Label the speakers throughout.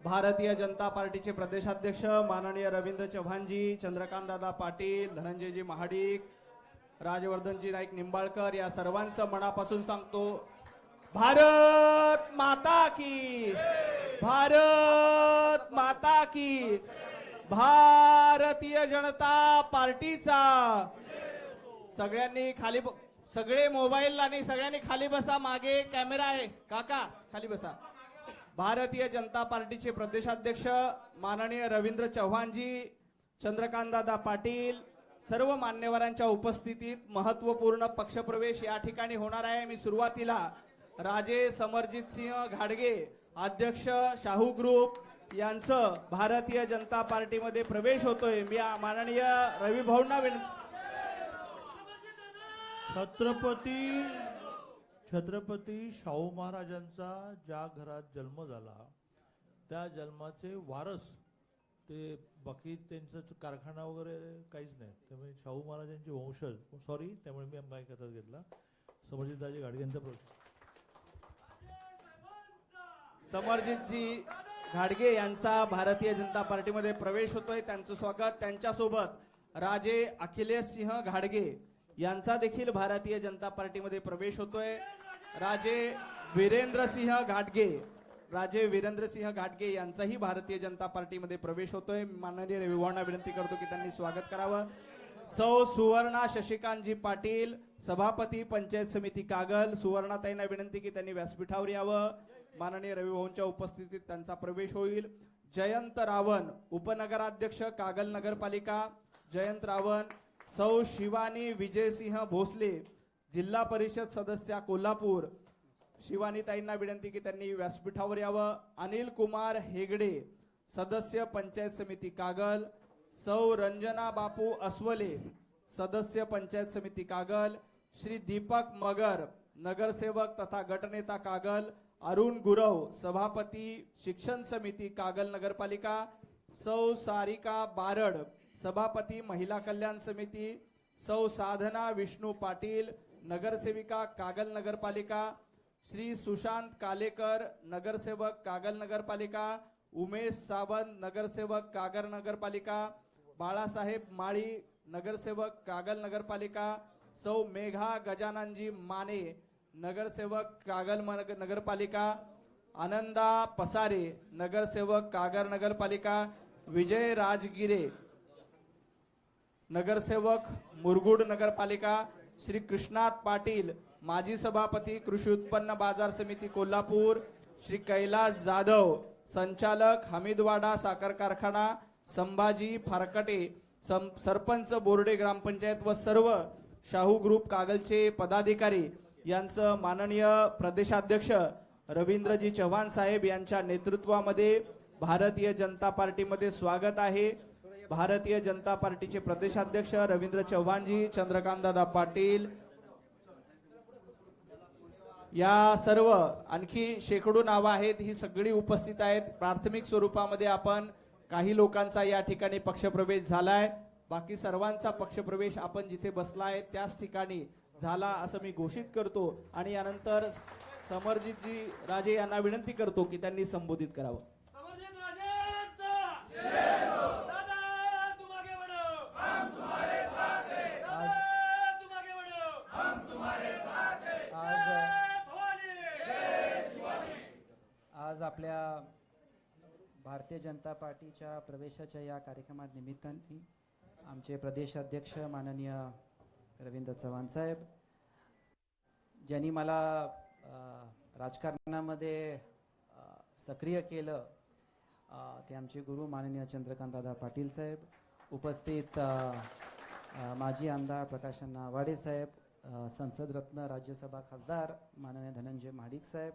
Speaker 1: भारतीय जनता पार्टीचे प्रदेशाध्यक्ष माननीय रवींद्र चव्हाणजी, चंद्रकांत दादा पाटील, धनंजयजी महाडिक, राजवर्धनजी नाईक निंबाळकर या सर्वांचं मनापासून सांगतो, भारत माता की, भारत माता की, भारतीय जनता पार्टीचा। सगळ्यांनी खाली, सगळे मोबाईल आणि सगळ्यांनी खाली बसा, मागे कॅमेरा आहे काका, खाली बसा। भारतीय जनता पार्टीचे प्रदेशाध्यक्ष माननीय रवींद्र चव्हाणजी, चंद्रकांत दादा पाटील, सर्व मान्यवरांच्या उपस्थितीत महत्वपूर्ण पक्षप्रवेश या ठिकाणी होणार आहे। मी सुरुवातीला राजे समरजित सिंह घाडगे, अध्यक्ष शाहू ग्रुप यांचं भारतीय जनता पार्टीमध्ये प्रवेश होतोय। मी माननीय रवी भाऊंना
Speaker 2: छत्रपती शाहू महाराजांचा ज्या घरात जन्म झाला त्या जन्माचे वारस ते, बाकी त्यांचा कारखाना वगैरे काहीच नाही, त्यामुळे शाहू महाराजांचे वंशज, सॉरी, त्यामुळे मी माईक हातात घेतला। समरजितदाजी घाडगेंचा प्रवेश।
Speaker 1: समरजितजी घाडगे यांचा भारतीय जनता पार्टीमध्ये प्रवेश होतोय, त्यांचं स्वागत। त्यांच्यासोबत राजे अखिलेश सिंह घाडगे यांचा देखील भारतीय जनता पार्टीमध्ये प्रवेश होतोय। राजे वीरेंद्र सिंह घाटगे यांचाही भारतीय जनता पार्टीमध्ये प्रवेश होतोय। माननीय रविभाऊंना विनंती करतो की त्यांनी स्वागत करावं। सौ सुवर्णा शशिकांतजी पाटील, सभापती पंचायत समिती कागल, सुवर्णाताईंना विनंती की त्यांनी व्यासपीठावर यावं। माननीय रविभाऊंच्या उपस्थितीत त्यांचा प्रवेश होईल। जयंत रावण, उपनगराध्यक्ष कागल नगरपालिका, जयंत रावण। सौ शिवानी विजयसिंह भोसले, जिल्हा परिषद सदस्य कोल्हापूर, शिवानीताईंना विनंती की त्यांनी व्यासपीठावर यावं। अनिल कुमार हेगडे, सदस्य पंचायत समिती कागल। सौ रंजना बापू अस्वले, सदस्य पंचायत समिती कागल। श्री दीपक मगर, नगरसेवक तथा गटनेता कागल। अरुण गुरव, सभापती शिक्षण समिती कागल नगरपालिका। सौ सारिका बारड, सभापती महिला कल्याण समिती। सौ साधना विष्णू पाटील, नगरसेविका कागल नगरपालिका। श्री सुशांत कालेकर, नगरसेवक कागल नगरपालिका। उमेश सावंत, नगरसेवक कागल नगरपालिका। बाळासाहेब माळी, नगरसेवक कागल नगरपालिका। सौ मेघा गजाननजी माने, नगरसेवक कागल नगरपालिका। आनंदा पसारे, नगरसेवक कागल नगरपालिका। विजय राजगिरे, नगरसेवक मुरगुड नगरपालिका। श्री कृष्णात पाटील, माजी सभापती कृषी उत्पन्न बाजार समिती कोल्हापूर। श्री कैलास जाधव, संचालक हमीदवाडा साखर कारखाना। संभाजी फारकटे, सरपंच बोर्डे ग्रामपंचायत व सर्व शाहू ग्रुप कागलचे पदाधिकारी यांचं माननीय प्रदेशाध्यक्ष रवींद्रजी चव्हाण साहेब यांच्या नेतृत्वामध्ये भारतीय जनता पार्टीमध्ये स्वागत आहे। भारतीय जनता पार्टीचे प्रदेशाध्यक्ष रवींद्र चव्हाणजी, चंद्रकांत दादा पाटील या सर्व आणखी शेकडो नावं आहेत, ही सगळी उपस्थित आहेत। प्राथमिक स्वरूपामध्ये आपण काही लोकांचा या ठिकाणी पक्षप्रवेश झालाय, बाकी सर्वांचा पक्षप्रवेश आपण जिथे बसलाय त्याच ठिकाणी झाला असं मी घोषित करतो। आणि यानंतर समरजितजी राजे यांना विनंती करतो की त्यांनी संबोधित करावं।
Speaker 3: आज आपल्या भारतीय जनता पार्टीच्या प्रवेशाच्या या कार्यक्रमात निमित्ताने आमचे प्रदेशाध्यक्ष माननीय रवींद्र चव्हाण साहेब, ज्यांनी मला राजकारणामध्ये सक्रिय केलं, ते आमचे गुरु माननीय चंद्रकांत दादा पाटील साहेब, उपस्थित माजी आमदार प्रकाशअण्णा आवाडे साहेब, संसद रत्न राज्यसभा खासदार माननीय धनंजय महाडिक साहेब,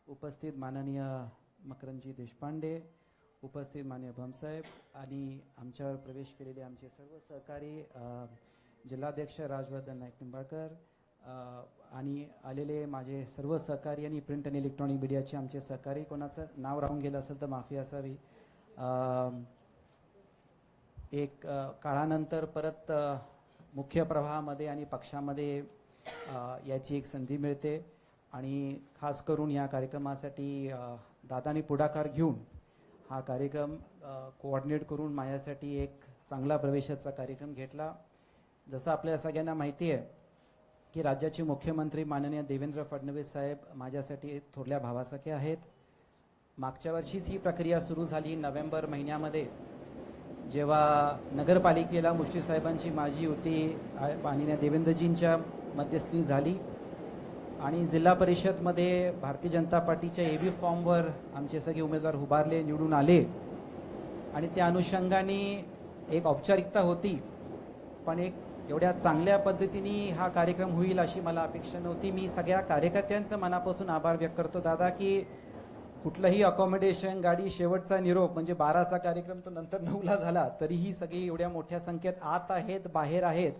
Speaker 3: उपस्थित माननीय मकरंदजी देशपांडे, उपस्थित माननीय भमसाहेब आणि आमच्यावर प्रवेश केलेले आमचे सर्व सहकारी जिल्हाध्यक्ष राजवर्धन नाईक निंबाळकर आणि आलेले माझे सर्व सहकारी आणि प्रिंट आणि इलेक्ट्रॉनिक मीडियाचे आमचे सहकारी, कोणाचं नाव राहून गेलं असेल तर माफी असावी। एक काळानंतर परत मुख्य प्रवाहामध्ये आणि पक्षामध्ये याची एक संधी मिळते आणि खास करून या कार्यक्रमासाठी दादांनी पुढाकार घेऊन हा कार्यक्रम कोऑर्डिनेट करून माझ्यासाठी एक चांगला प्रवेशाचा कार्यक्रम घेतला. जसं आपल्या सगळ्यांना माहिती आहे की राज्याचे मुख्यमंत्री माननीय देवेंद्र फडणवीस साहेब माझ्यासाठी थोरल्या भावासारखे आहेत. मागच्या वर्षीच ही प्रक्रिया सुरू झाली नोव्हेंबर महिन्यामध्ये, जेव्हा नगरपालिकेला मुश्रीफ साहेबांची माझी युती माननीय देवेंद्रजींच्या मध्यस्थी झाली आणि जिल्हा परिषदमध्ये भारतीय जनता पार्टीच्या एबी फॉर्मवर आमचे सगळे उमेदवार उभारले, निवडून आले आणि त्या अनुषंगाने एक औपचारिकता होती. पण एक एवढ्या चांगल्या पद्धतीने हा कार्यक्रम होईल अशी मला अपेक्षा नव्हती. मी सगळ्या कार्यकर्त्यांचं मनापासून आभार व्यक्त करतो दादा की कुठलंही अकॉमोडेशन, गाडी, शेवटचा निरोप म्हणजे 12चा कार्यक्रम तो नंतर 9ला झाला, तरीही सगळी एवढ्या मोठ्या संख्येत आत आहेत, बाहेर आहेत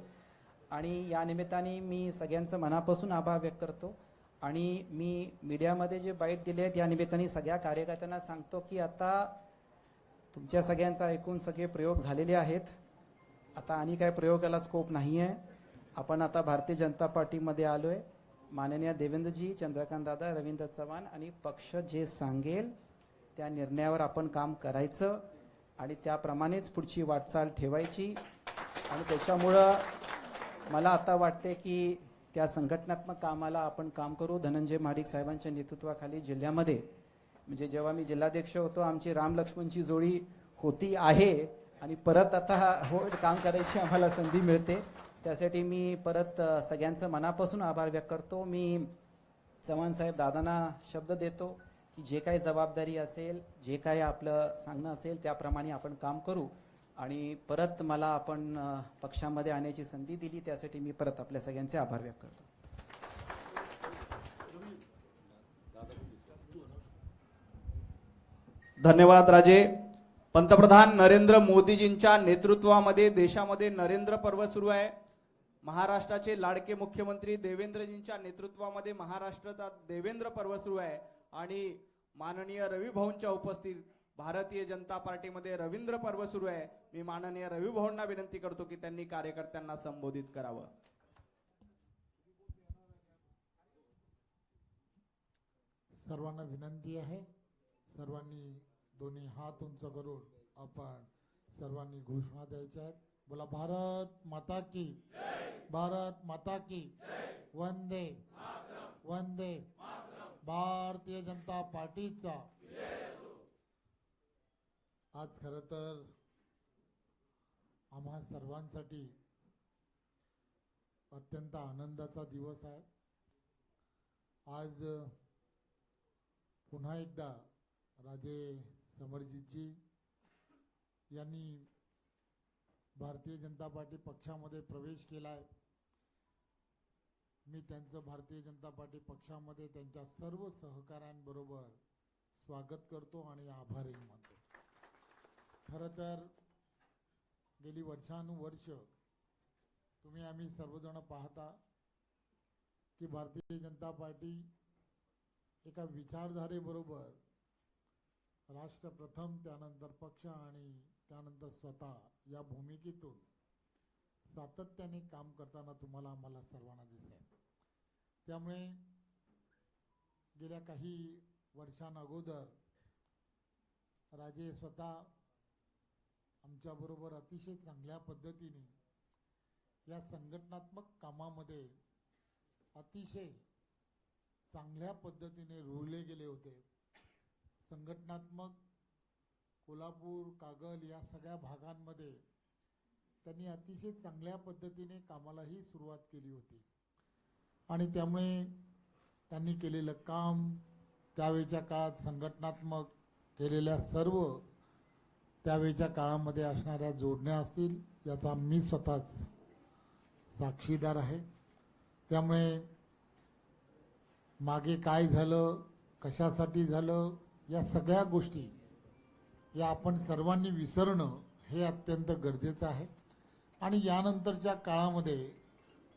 Speaker 3: आणि या निमित्ताने मी सगळ्यांचं मनापासून आभार व्यक्त करतो. आणि मी मीडियामध्ये जे बाईट दिले आहेत या निमित्ताने सगळ्या कार्यकर्त्यांना सांगतो की आता तुमच्या सगळ्यांचा ऐकून सगळे प्रयोग झालेले आहेत. आता आणि काय प्रयोगाला स्कोप नाही आहे. आपण आता भारतीय जनता पार्टीमध्ये आलो आहे. माननीय देवेंद्रजी, चंद्रकांत दादा, रवींद्र चव्हाण आणि पक्ष जे सांगेल त्या निर्णयावर आपण काम करायचं आणि त्याप्रमाणेच पुढची वाटचाल ठेवायची. आणि त्याच्यामुळं मला आता वाटते की त्या संघटनात्मक कामाला आपण काम करू. धनंजय महाडिक साहेबांच्या नेतृत्वाखाली जिल्ह्यामध्ये म्हणजे जेव्हा मी जिल्हाध्यक्ष होतो आमची राम लक्ष्मणची जोडी होती आहे आणि परत आता हो काम करायची आम्हाला संधी मिळते. त्यासाठी मी परत सगळ्यांचं मनापासून आभार व्यक्त करतो. मी चव्हाण साहेब दादांना शब्द देतो की जे काही जबाबदारी असेल, जे काही आपलं सांगणं असेल त्याप्रमाणे आपण काम करू. आणि परत मला आपण पक्षामध्ये आणण्याची संधी दिली त्यासाठी मी परत आपल्या सगळ्यांचे आभार व्यक्त करतो.
Speaker 1: धन्यवाद राजे. पंतप्रधान नरेंद्र मोदीजींच्या नेतृत्वामध्ये देशामध्ये नरेंद्र पर्व सुरू आहे. महाराष्ट्राचे लाडके मुख्यमंत्री देवेंद्रजींच्या नेतृत्वामध्ये महाराष्ट्रात देवेंद्र पर्व सुरू आहे आणि माननीय रवी भाऊंच्या उपस्थित भारतीय जनता पार्टीमध्ये रवींद्र पर्व सुरू आहे. मी माननीय रवी भाऊंना विनंती करतो की त्यांनी कार्यकर्त्यांना संबोधित करावं.
Speaker 4: सर्वांना विनंती आहे, सर्वांनी दोन्ही हात उंच करून आपण सर्वांनी घोषणा द्यायच्या आहेत. बोला भारत माता की भारत माता की वंदे वंदे भारतीय जनता पार्टीचा आज खरं तर आम्हा सर्वांसाठी अत्यंत आनंदाचा दिवस आहे. आज पुन्हा एकदा राजे समरजीतजी यांनी भारतीय जनता पार्टी पक्षामध्ये प्रवेश केला आहे. मी त्यांचं भारतीय जनता पार्टी पक्षामध्ये त्यांच्या सर्व सहकाऱ्यांबरोबर स्वागत करतो आणि आभारही मानतो. खरं तर गेली वर्षानुवर्ष तुम्ही आम्ही सर्वजण पाहता की भारतीय जनता पार्टी एका विचारधारेबरोबर राष्ट्र प्रथम, त्यानंतर पक्ष आणि त्यानंतर स्वतः या भूमिकेतून सातत्याने काम करताना तुम्हाला आम्हाला सर्वांना दिसतंय. त्यामुळे गेल्या काही वर्षांअगोदर राजे स्वतः आमच्याबरोबर अतिशय चांगल्या पद्धतीने या संघटनात्मक कामामध्ये अतिशय चांगल्या पद्धतीने रुळले गेले होते. संघटनात्मक कोल्हापूर, कागल या सगळ्या भागांमध्ये त्यांनी अतिशय चांगल्या पद्धतीने कामालाही सुरुवात केली होती आणि त्यामुळे त्यांनी केलेलं काम, त्यावेळच्या काळात संघटनात्मक केलेल्या सर्व त्यावेळच्या काळामध्ये असणाऱ्या जोडण्या असतील याचा मी स्वतःच साक्षीदार आहे. त्यामुळे मागे काय झालं, कशासाठी झालं, या सगळ्या गोष्टी या आपण सर्वांनी विसरणं हे अत्यंत गरजेचं आहे. आणि यानंतरच्या काळामध्ये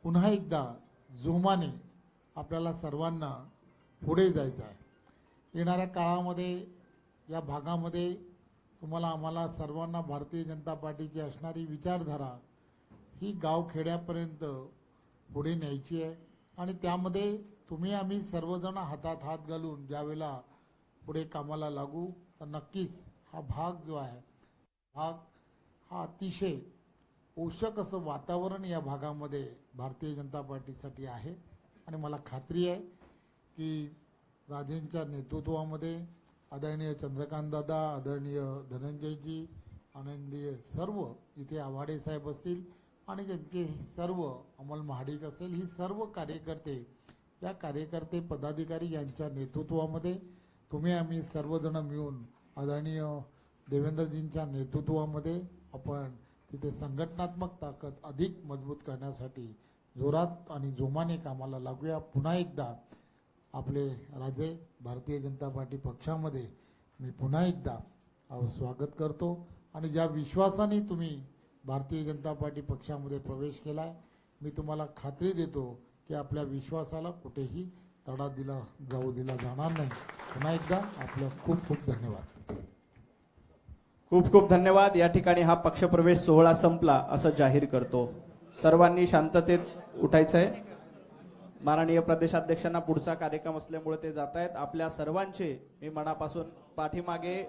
Speaker 4: पुन्हा एकदा जोमाने आपल्याला सर्वांना पुढे जायचं आहे. येणाऱ्या काळामध्ये या भागामध्ये तुम्हाला आम्हाला सर्वांना भारतीय जनता पार्टीची असणारी विचारधारा ही गावखेड्यापर्यंत पुढे न्यायची आहे आणि त्यामध्ये तुम्ही आम्ही सर्वजण हातात हात घालून ज्यावेळेला पुढे कामाला लागू तर नक्कीच हा भाग जो आहे हा अतिशय पोषक असं वातावरण या भागामध्ये भारतीय जनता पार्टीसाठी आहे आणि मला खात्री आहे की राजेंच्या नेतृत्वामध्ये आदरणीय चंद्रकांत दादा, आदरणीय धनंजयजी, आनंदीय सर्व इथे आव्हाडे साहेब असतील आणि त्यांचे सर्व अमल महाडिक असेल, ही सर्व कार्यकर्ते, या कार्यकर्ते पदाधिकारी यांच्या नेतृत्वामध्ये तुम्ही आम्ही सर्वजण मिळून आदरणीय देवेंद्रजींच्या नेतृत्वामध्ये आपण तिथे संघटनात्मक ताकद अधिक मजबूत करण्यासाठी जोरात आणि जोमाने कामाला लागूया. पुन्हा एकदा आपले राजे भारतीय जनता पार्टी पक्षामध्ये मी पुन्हा एकदा स्वागत करतो आणि ज्या विश्वासाने तुम्ही भारतीय जनता पार्टी पक्षामध्ये प्रवेश केलाय, मी तुम्हाला खात्री देतो की आपल्या विश्वासाला कुठेही तडा दिला जाणार नाही. पुन्हा एकदा आपलं खूप खूप धन्यवाद.
Speaker 1: खूप खूप धन्यवाद. या ठिकाणी हा पक्षप्रवेश सोहळा संपला असं जाहीर करतो. सर्वांनी शांततेत उठायचंय. माननीय प्रदेशाध्यक्षांना पुढचा कार्यक्रम असल्यामुळे ते जात आहेत. आपल्या सर्वांचे मी मनापासून पाठीमागे